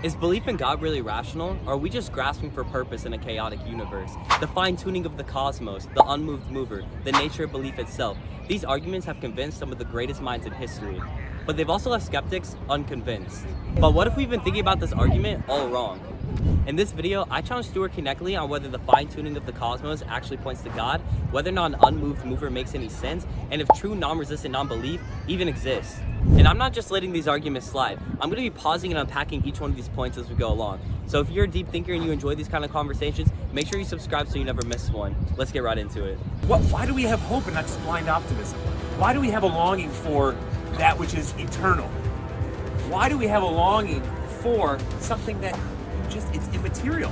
Is belief in God really rational, or are we just grasping for purpose in a chaotic universe? The fine-tuning of the cosmos, the unmoved mover, the nature of belief itself. These arguments have convinced some of the greatest minds in history, but they've also left skeptics unconvinced. But what if we've been thinking about this argument all wrong? In this video, I challenge Stuart Knechtle on whether the fine-tuning of the cosmos actually points to God, whether or not an unmoved mover makes any sense, and if true non-resistant non-belief even exists. And I'm not just letting these arguments slide. I'm going to be pausing and unpacking each one of these points as we go along. So if you're a deep thinker and you enjoy these kind of conversations, make sure you subscribe so you never miss one. Let's get right into it. Why do we have hope and not just blind optimism? Why do we have a longing for that which is eternal? Why do we have a longing for something that it's immaterial?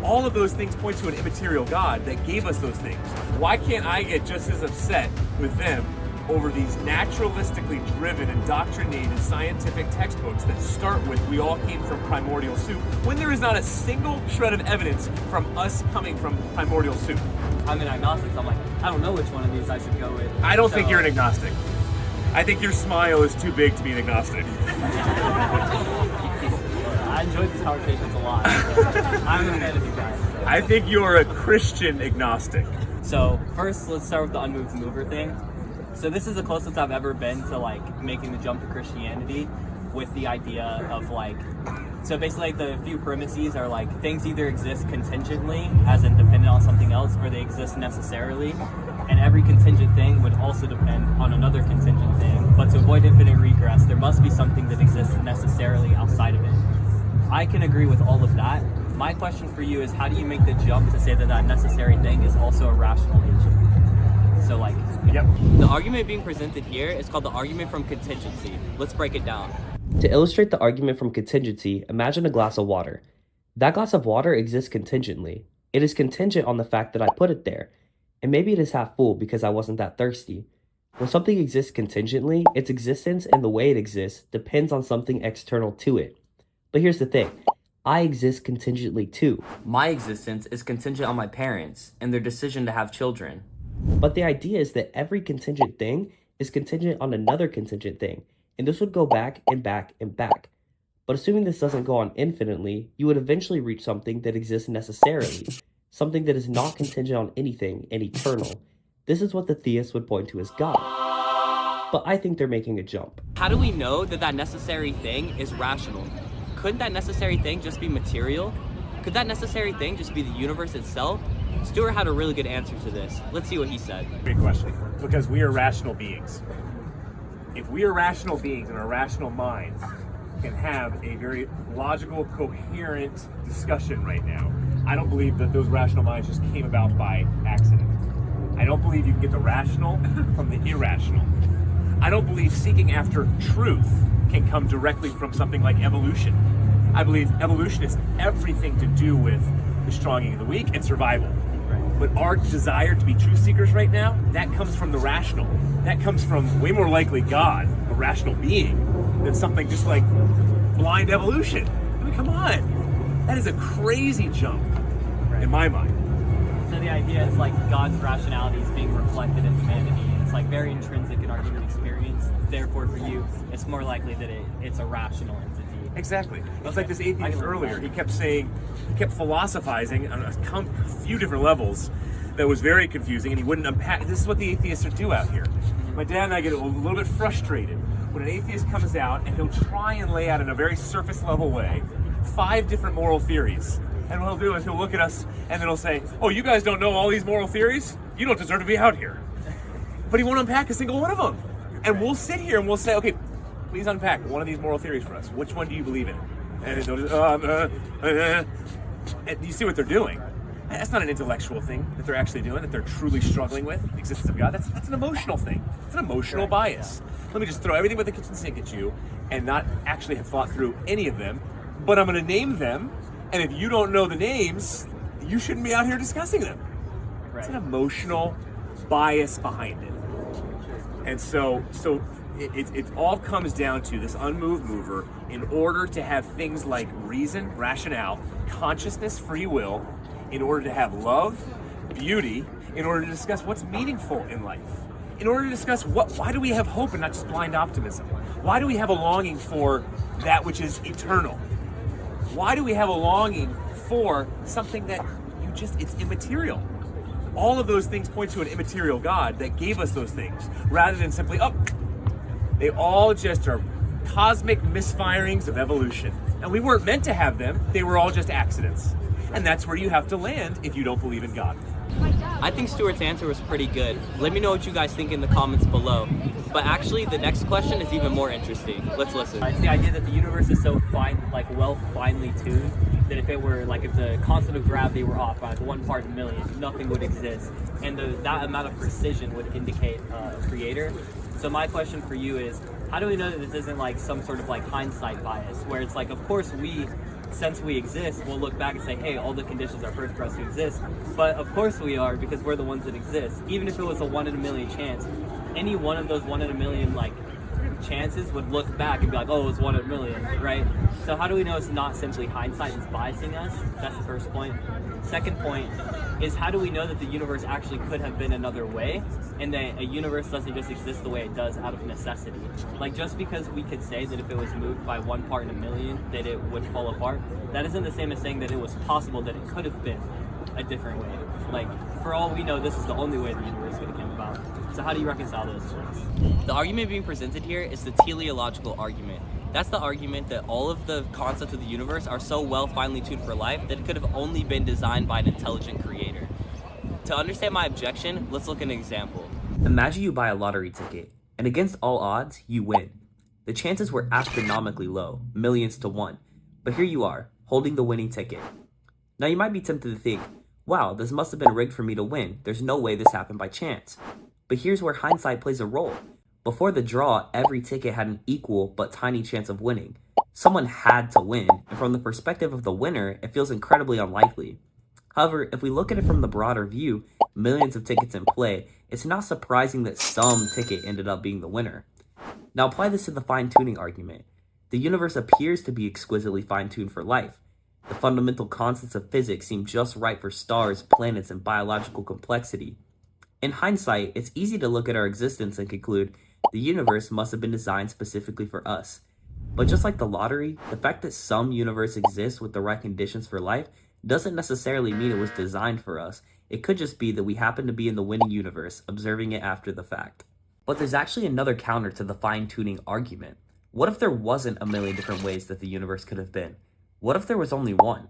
All of those things point to an immaterial God that gave us those things. Why can't I get just as upset with them over these naturalistically driven, indoctrinated scientific textbooks that start with "we all came from primordial soup," when there is not a single shred of evidence from us coming from primordial soup? I'm an agnostic, so I'm like, I don't know which one of these I should go with. I don't think you're an agnostic. I think your smile is too big to be an agnostic. I enjoyed these conversations a lot. I'm a fan of you guys. So. I think you're a Christian agnostic. So first, let's start with the unmoved mover thing. So this is the closest I've ever been to like making the jump to Christianity with the idea of like, so basically like the few premises are like things either exist contingently, as in dependent on something else, or they exist necessarily. And every contingent thing would also depend on another contingent thing. But to avoid infinite regress, there must be something that exists necessarily outside of it. I can agree with all of that. My question for you is, how do you make the jump to say that that necessary thing is also a rational agent? So like, Yep. The argument being presented here is called the argument from contingency. Let's break it down. To illustrate the argument from contingency, imagine a glass of water. That glass of water exists contingently. It is contingent on the fact that I put it there. And maybe it is half full because I wasn't that thirsty. When something exists contingently, its existence and the way it exists depends on something external to it. But here's the thing. I exist contingently too. My existence is contingent on my parents and their decision to have children. But the idea is that every contingent thing is contingent on another contingent thing, and this would go back and back and back. But assuming this doesn't go on infinitely, you would eventually reach something that exists necessarily, something that is not contingent on anything and eternal. This is what the theists would point to as God. But I think they're making a jump. How do we know that that necessary thing is rational? Couldn't that necessary thing just be material? Could that necessary thing just be the universe itself? Stuart had a really good answer to this. Let's see what he said. Great question. Because we are rational beings. If we are rational beings and our rational minds can have a very logical, coherent discussion right now, I don't believe that those rational minds just came about by accident. I don't believe you can get the rational from the irrational. I don't believe seeking after truth can come directly from something like evolution. I believe evolution has everything to do with the strong and the weak and survival. But our desire to be truth seekers right now, that comes from the rational. That comes from way more likely God, a rational being, than something just like blind evolution. I mean, come on. That is a crazy jump in my mind. So the idea is like God's rationality is being reflected in humanity. It's like very intrinsic in our human experience. Therefore, for you, it's more likely that it's a rational entity. Exactly. It's like this atheist earlier. He kept philosophizing on a few different levels that was very confusing, and he wouldn't unpack. This is what the atheists do out here. My dad and I get a little bit frustrated when an atheist comes out and he'll try and lay out in a very surface level way 5 different moral theories. And what he'll do is he'll look at us and then he'll say, "Oh, you guys don't know all these moral theories? You don't deserve to be out here." But he won't unpack a single one of them. And we'll sit here and we'll say, "Okay, please unpack one of these moral theories for us. Which one do you believe in?" And they'll just, and you see what they're doing. That's not an intellectual thing that they're actually doing, that they're truly struggling with, the existence of God. That's an emotional thing. It's an emotional bias. Let me just throw everything but the kitchen sink at you and not actually have thought through any of them, but I'm going to name them, and if you don't know the names, you shouldn't be out here discussing them. It's an emotional bias behind it. And so it all comes down to this unmoved mover. In order to have things like reason, rationale, consciousness, free will, in order to have love, beauty, in order to discuss what's meaningful in life, in order to discuss why do we have hope and not just blind optimism? Why do we have a longing for that which is eternal? Why do we have a longing for something that it's immaterial? All of those things point to an immaterial God that gave us those things, rather than simply, they all just are cosmic misfirings of evolution. And we weren't meant to have them, they were all just accidents. And that's where you have to land if you don't believe in God. I think Stuart's answer was pretty good. Let me know what you guys think in the comments below. But actually, the next question is even more interesting. Let's listen. It's the idea that the universe is so finely tuned that if the constant of gravity were off by 1 part in a million, nothing would exist. And that amount of precision would indicate a creator. So my question for you is, how do we know that this isn't some sort of hindsight bias, where it's of course since we exist, we'll look back and say, hey, all the conditions are perfect for us to exist. But of course we are, because we're the ones that exist. Even if it was a 1 in a million chance, any one of those 1 in a million chances would look back and be oh, it was 1 in a million, right? So how do we know it's not simply hindsight that's biasing us? That's the first point. Second point is, how do we know that the universe actually could have been another way, and that a universe doesn't just exist the way it does out of necessity? Just because we could say that if it was moved by 1 part in a million that it would fall apart, that isn't the same as saying that it was possible that it could have been a different way. For all we know, this is the only way the universe could have come about. So how do you reconcile those things? The argument being presented here is the teleological argument. That's the argument that all of the concepts of the universe are so well finely tuned for life that it could have only been designed by an intelligent creator. To understand my objection, let's look at an example. Imagine you buy a lottery ticket, and against all odds, you win. The chances were astronomically low, millions to 1. But here you are, holding the winning ticket. Now you might be tempted to think, wow, this must have been rigged for me to win. There's no way this happened by chance. But here's where hindsight plays a role. Before the draw, every ticket had an equal but tiny chance of winning. Someone had to win, and from the perspective of the winner, it feels incredibly unlikely. However, if we look at it from the broader view, millions of tickets in play, it's not surprising that some ticket ended up being the winner. Now apply this to the fine-tuning argument. The universe appears to be exquisitely fine-tuned for life. The fundamental constants of physics seem just right for stars, planets, and biological complexity. In hindsight, it's easy to look at our existence and conclude the universe must have been designed specifically for us. But just like the lottery, the fact that some universe exists with the right conditions for life doesn't necessarily mean it was designed for us. It could just be that we happen to be in the winning universe, observing it after the fact. But there's actually another counter to the fine-tuning argument. What if there wasn't a million different ways that the universe could have been? What if there was only one?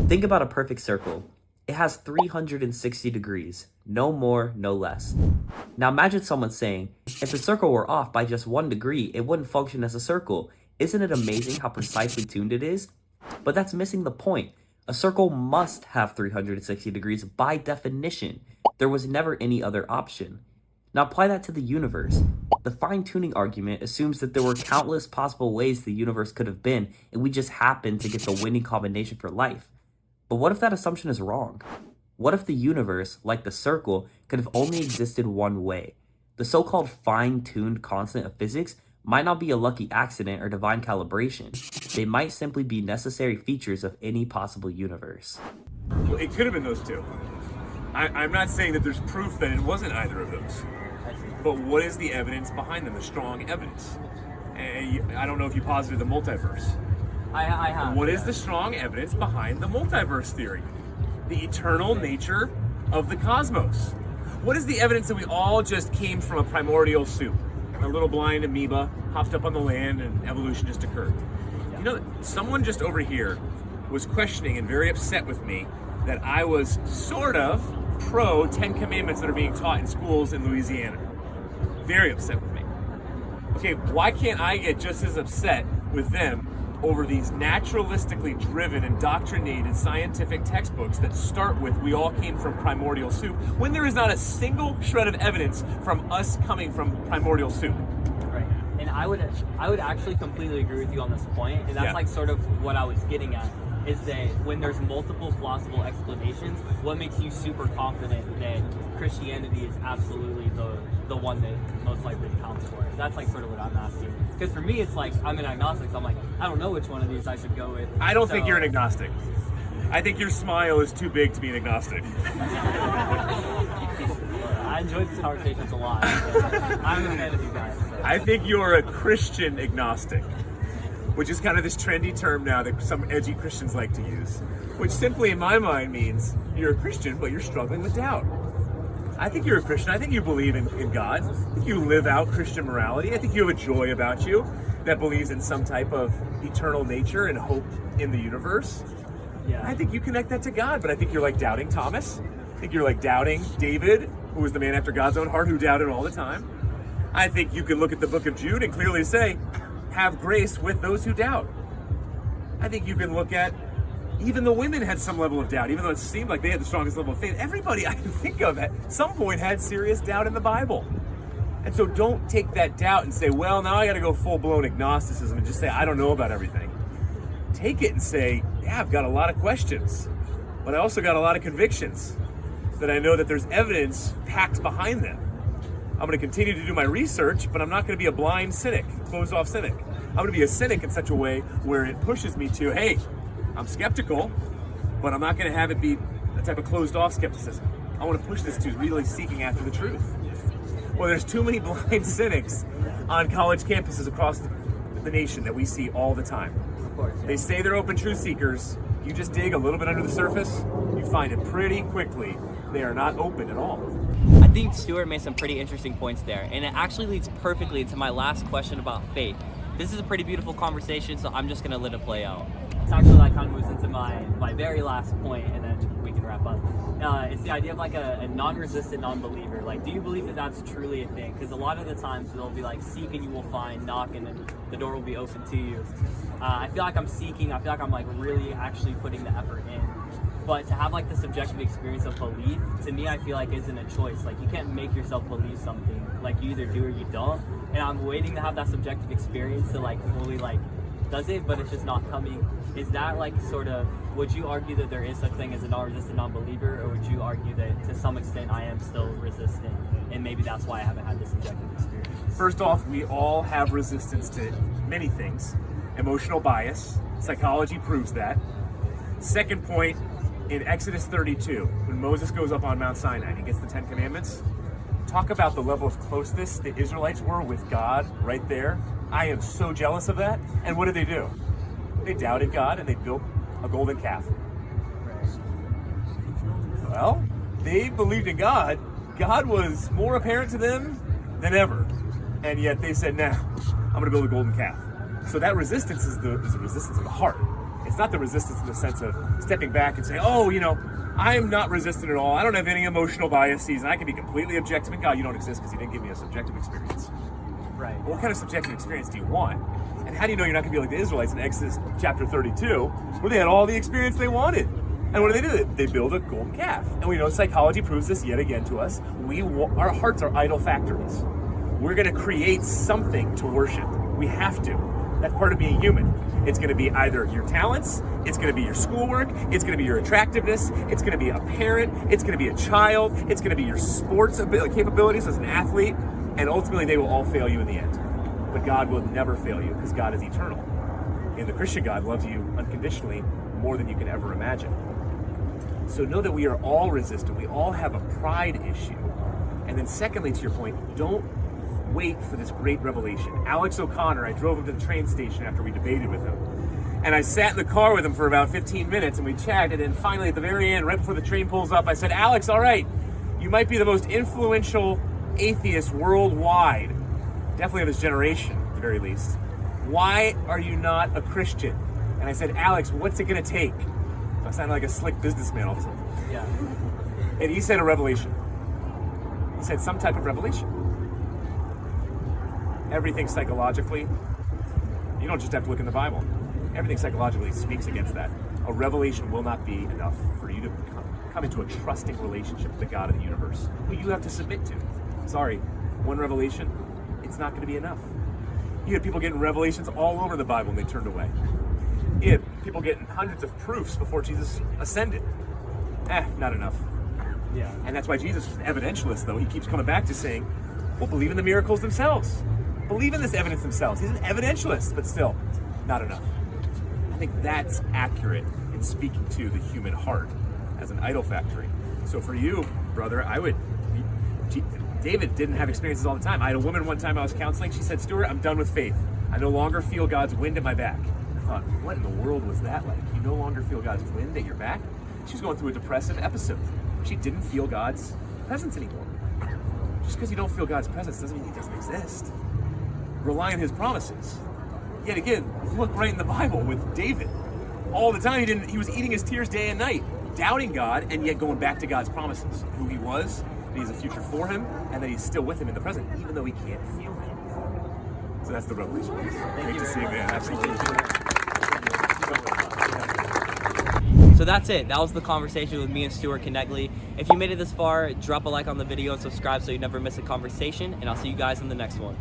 Think about a perfect circle. It has 360 degrees, no more, no less. Now imagine someone saying, if the circle were off by just 1 degree, it wouldn't function as a circle. Isn't it amazing how precisely tuned it is? But that's missing the point. A circle must have 360 degrees by definition. There was never any other option. Now apply that to the universe. The fine-tuning argument assumes that there were countless possible ways the universe could have been, and we just happened to get the winning combination for life. But what if that assumption is wrong? What if the universe, like the circle, could have only existed one way? The so-called fine-tuned constant of physics might not be a lucky accident or divine calibration. They might simply be necessary features of any possible universe. Well, it could have been those two. I'm not saying that there's proof that it wasn't either of those. But what is the evidence behind them, the strong evidence? And I don't know if you posited the multiverse. I have. What is the strong evidence behind the multiverse theory? The eternal nature of the cosmos. What is the evidence that we all just came from a primordial soup? A little blind amoeba hopped up on the land and evolution just occurred. You know, someone just over here was questioning and very upset with me that I was sort of pro 10 Commandments that are being taught in schools in Louisiana. Very upset with me. Okay, why can't I get just as upset with them over these naturalistically driven, indoctrinated scientific textbooks that start with "we all came from primordial soup," when there is not a single shred of evidence from us coming from primordial soup? Right. And I would actually completely agree with you on this point, and that's like sort of what I was getting at, is that when there's multiple plausible explanations, what makes you super confident that Christianity is absolutely the one that most likely accounts for it? That's like sort of what I'm asking. Because for me, it's like, I'm an agnostic, so I'm like, I don't know which one of these I should go with. I don't think you're an agnostic. I think your smile is too big to be an agnostic. I enjoyed these conversations a lot. I'm a fan of you guys. So. I think you're a Christian agnostic. which is kind of this trendy term now that some edgy Christians like to use, which simply in my mind means you're a Christian, but you're struggling with doubt. I think you're a Christian. I think you believe in God. I think you live out Christian morality. I think you have a joy about you that believes in some type of eternal nature and hope in the universe. Yeah. I think you connect that to God, but I think you're like doubting Thomas. I think you're like doubting David, who was the man after God's own heart who doubted all the time. I think you can look at the book of Jude and clearly say, have grace with those who doubt. I think you can look at even the women had some level of doubt, even though it seemed like they had the strongest level of faith. Everybody I can think of at some point had serious doubt in the Bible. And so don't take that doubt and say, well, now I got to go full-blown agnosticism and just say, I don't know about everything. Take it and say, yeah, I've got a lot of questions, but I also got a lot of convictions that I know that there's evidence packed behind them. I'm going to continue to do my research, but I'm not going to be a blind cynic, closed-off cynic. I'm going to be a cynic in such a way where it pushes me to, hey, I'm skeptical, but I'm not going to have it be a type of closed-off skepticism. I want to push this to really seeking after the truth. Well, there's too many blind cynics on college campuses across the nation that we see all the time. Of course, yeah. They say they're open truth seekers. You just dig a little bit under the surface, you find it pretty quickly. They are not open at all. I think Stuart made some pretty interesting points there, and it actually leads perfectly into my last question about faith. This is a pretty beautiful conversation, so I'm just going to let it play out. It's actually like kind of moves into my very last point, and then we can wrap up. It's the idea of like a non-resistant non-believer. Like, do you believe that that's truly a thing? Because a lot of the times they'll be like, seek and you will find, knock and then the door will be open to you. I feel like I'm seeking. I feel like I'm like really actually putting the effort in. But to have like the subjective experience of belief, to me, I feel like isn't a choice. Like, you can't make yourself believe something. Like, you either do or you don't. And I'm waiting to have that subjective experience to like fully like, does it, but it's just not coming. Is that like sort of, would you argue that there is such thing as a non-resistant non-believer, or would you argue that to some extent I am still resistant and maybe that's why I haven't had this subjective experience? First off, we all have resistance to many things. Emotional bias, psychology proves that. Second point, in Exodus 32, when Moses goes up on Mount Sinai and he gets the 10 Commandments, talk about the level of closeness the Israelites were with God right there. I am so jealous of that. And what did they do? They doubted God and they built a golden calf. Well, they believed in God. God was more apparent to them than ever. And yet they said, nah, I'm going to build a golden calf. So that resistance is the resistance of the heart. It's not the resistance in the sense of stepping back and saying, oh, you know, I am not resistant at all. I don't have any emotional biases. And I can be completely objective. And God, you don't exist because you didn't give me a subjective experience. Right. What kind of subjective experience do you want? And how do you know you're not going to be like the Israelites in Exodus chapter 32, where they had all the experience they wanted? And what do? They build a golden calf. And we know psychology proves this yet again to us. Our hearts are idol factories. We're going to create something to worship. We have to. That's part of being human. It's going to be either your talents, it's going to be your schoolwork, it's going to be your attractiveness, it's going to be a parent, it's going to be a child, it's going to be your sports capabilities as an athlete, and ultimately they will all fail you in the end. But God will never fail you because God is eternal. And the Christian God loves you unconditionally more than you can ever imagine. So know that we are all resistant. We all have a pride issue. And then secondly, to your point, don't wait for this great revelation. Alex O'Connor, I drove him to the train station after we debated with him. And I sat in the car with him for about 15 minutes and we chatted. And finally, at the very end, right before the train pulls up, I said, Alex, all right, you might be the most influential atheist worldwide, definitely of his generation, at the very least. Why are you not a Christian? And I said, Alex, what's it going to take? I sounded like a slick businessman all of a sudden. Yeah. And he said a revelation. He said some type of revelation. Everything psychologically, you don't just have to look in the Bible. Everything psychologically speaks against that. A revelation will not be enough for you to come into a trusting relationship with the God of the universe, who you have to submit to. Sorry, one revelation, it's not going to be enough. You had people getting revelations all over the Bible and they turned away. You had people getting hundreds of proofs before Jesus ascended. Not enough. Yeah. And that's why Jesus is an evidentialist, though. He keeps coming back to saying, well, believe in the miracles themselves. Believe in this evidence themselves. He's an evidentialist, but still, not enough. I think that's accurate in speaking to the human heart as an idol factory. So for you, brother, David didn't have experiences all the time. I had a woman one time I was counseling. She said, Stuart, I'm done with faith. I no longer feel God's wind at my back. I thought, what in the world was that like? You no longer feel God's wind at your back? She was going through a depressive episode. She didn't feel God's presence anymore. Just because you don't feel God's presence doesn't mean he doesn't exist. Rely on his promises. Yet again, look right in the Bible with David. All the time he was eating his tears day and night, doubting God, and yet going back to God's promises. Who he was, that he has a future for him, and that he's still with him in the present, even though he can't feel him. So that's the revelation. Great to see you, man. Absolutely. So that's it. That was the conversation with me and Stuart Knechtle. If you made it this far, drop a like on the video and subscribe so you never miss a conversation, and I'll see you guys in the next one.